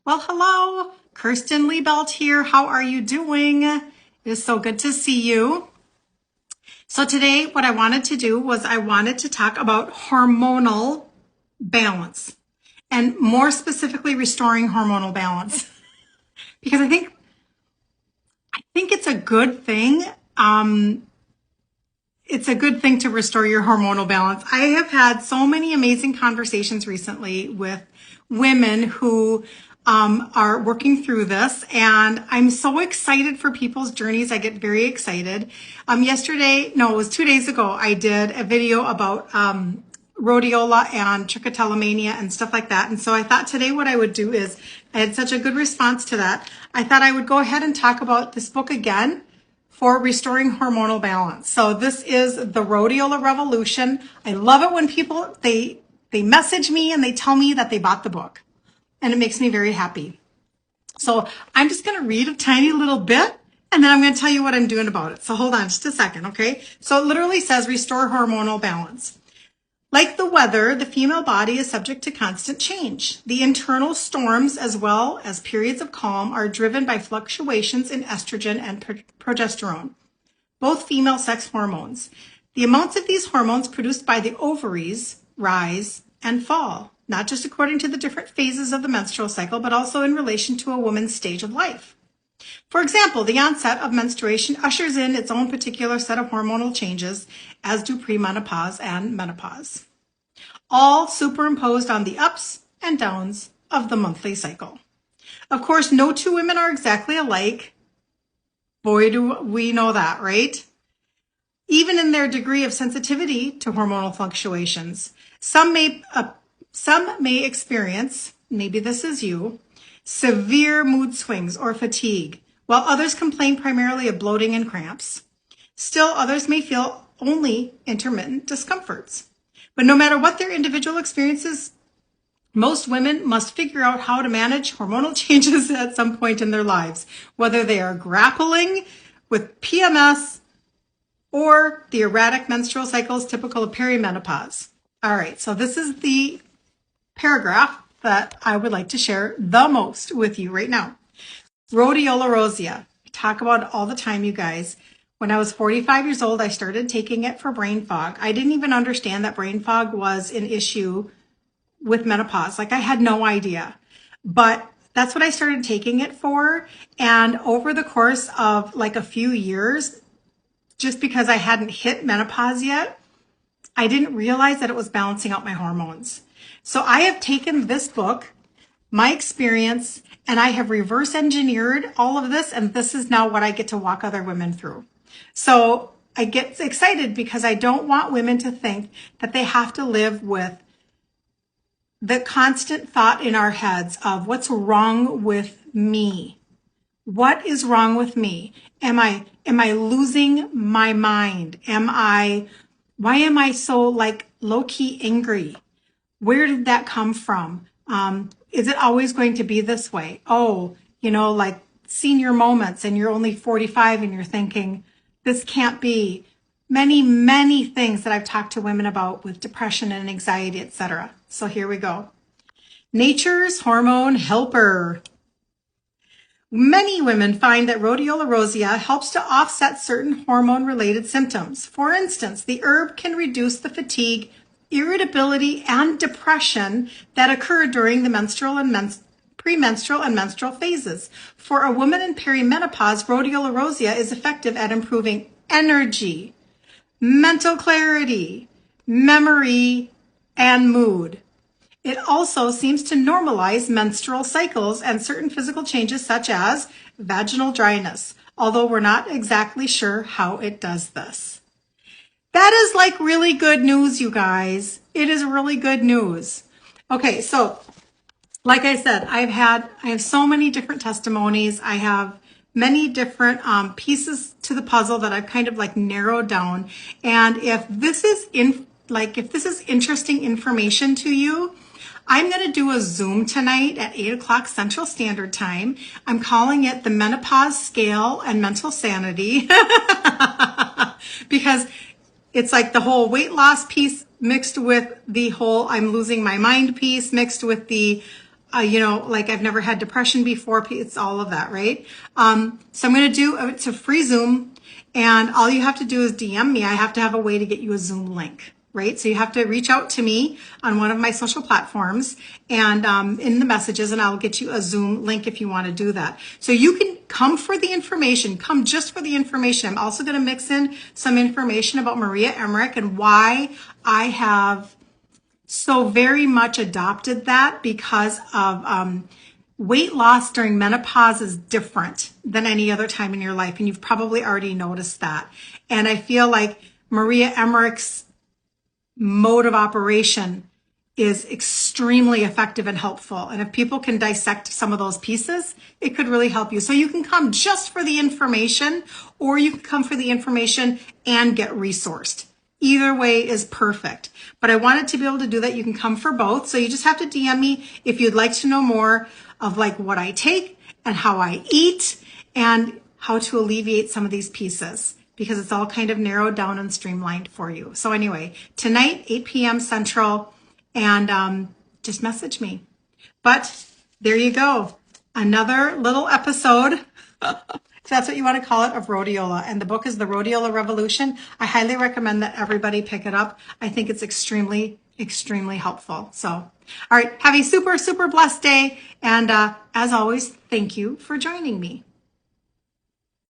Well, hello, Kirsten Liebelt here. How are you doing? It is so good to see you. So today what I wanted to do was I wanted to talk about hormonal balance and more specifically restoring hormonal balance because I think it's a good thing. It's a good thing to restore your hormonal balance. I have had so many amazing conversations recently with women who are working through this, and I'm so excited for people's journeys. I get very excited. It was 2 days ago, I did a video about rhodiola and trichotillomania and stuff like that. And so I thought today what I would do is, I had such a good response to that, I thought I would go ahead and talk about this book again for restoring hormonal balance. So this is the Rhodiola Revolution. I love it when people, they message me and they tell me that they bought the book, and it makes me very happy. So I'm just going to read a tiny little bit and then I'm going to tell you what I'm doing about it. So hold on just a second, okay? So it literally says restore hormonal balance. Like the weather, the female body is subject to constant change. The internal storms, as well as periods of calm, are driven by fluctuations in estrogen and progesterone, both female sex hormones. The amounts of these hormones produced by the ovaries rise and fall, not just according to the different phases of the menstrual cycle, but also in relation to a woman's stage of life. For example, the onset of menstruation ushers in its own particular set of hormonal changes, as do premenopause and menopause, all superimposed on the ups and downs of the monthly cycle. Of course, no two women are exactly alike. Boy, do we know that, right? Even in their degree of sensitivity to hormonal fluctuations, some may experience, maybe this is you, severe mood swings or fatigue, while others complain primarily of bloating and cramps. Still, others may feel only intermittent discomforts. But no matter what their individual experiences, most women must figure out how to manage hormonal changes at some point in their lives, whether they are grappling with PMS or the erratic menstrual cycles typical of perimenopause. All right, so this is the paragraph that I would like to share the most with you right now. Rhodiola Rosea. I talk about it all the time, you guys. When I was 45 years old, I started taking it for brain fog. I didn't even understand that brain fog was an issue with menopause. Like, I had no idea. But that's what I started taking it for. And over the course of like a few years, just because I hadn't hit menopause yet, I didn't realize that it was balancing out my hormones. So I have taken this book, my experience, and I have reverse engineered all of this, and this is now what I get to walk other women through. So I get excited because I don't want women to think that they have to live with the constant thought in our heads of what's wrong with me. What is wrong with me? Am I losing my mind? Why am I so like low-key angry? Where did that come from? Is it always going to be this way? Oh, like senior moments and you're only 45 and you're thinking, this can't be. Many, many things that I've talked to women about with depression and anxiety, etc. So here we go. Nature's hormone helper. Many women find that Rhodiola Rosea helps to offset certain hormone-related symptoms. For instance, the herb can reduce the fatigue, irritability, and depression that occur during the menstrual and premenstrual and menstrual phases. For a woman in perimenopause, Rhodiola Rosea is effective at improving energy, mental clarity, memory, and mood. It also seems to normalize menstrual cycles and certain physical changes such as vaginal dryness, although we're not exactly sure how it does this. That is like really good news, you guys. It is really good news. Okay, so like I said, I have so many different testimonies. I have many different pieces to the puzzle that I've kind of like narrowed down. And if this is interesting information to you, I'm going to do a Zoom tonight at 8 o'clock Central Standard Time. I'm calling it the Menopause Scale and Mental Sanity because it's like the whole weight loss piece mixed with the whole I'm losing my mind piece mixed with the like I've never had depression before. It's all of that, right? So I'm going to do, it's a free Zoom, and all you have to do is DM me. I have to have a way to get you a Zoom link, right? So you have to reach out to me on one of my social platforms and in the messages, and I'll get you a Zoom link if you want to do that. So you can come for the information, come just for the information. I'm also going to mix in some information about Maria Emmerich and why I have so very much adopted that, because of weight loss during menopause is different than any other time in your life. And you've probably already noticed that. And I feel like Maria Emmerich's mode of operation is extremely effective and helpful. And if people can dissect some of those pieces, it could really help you. So you can come just for the information, or you can come for the information and get resourced. Either way is perfect. But I wanted to be able to do that. You can come for both. So you just have to DM me if you'd like to know more of like what I take and how I eat and how to alleviate some of these pieces, because it's all kind of narrowed down and streamlined for you. So anyway, tonight, 8 p.m. Central, and just message me. But there you go. Another little episode, if that's what you want to call it, of Rhodiola. And the book is The Rhodiola Revolution. I highly recommend that everybody pick it up. I think it's extremely, extremely helpful. So, all right, have a super, super blessed day. And as always, thank you for joining me.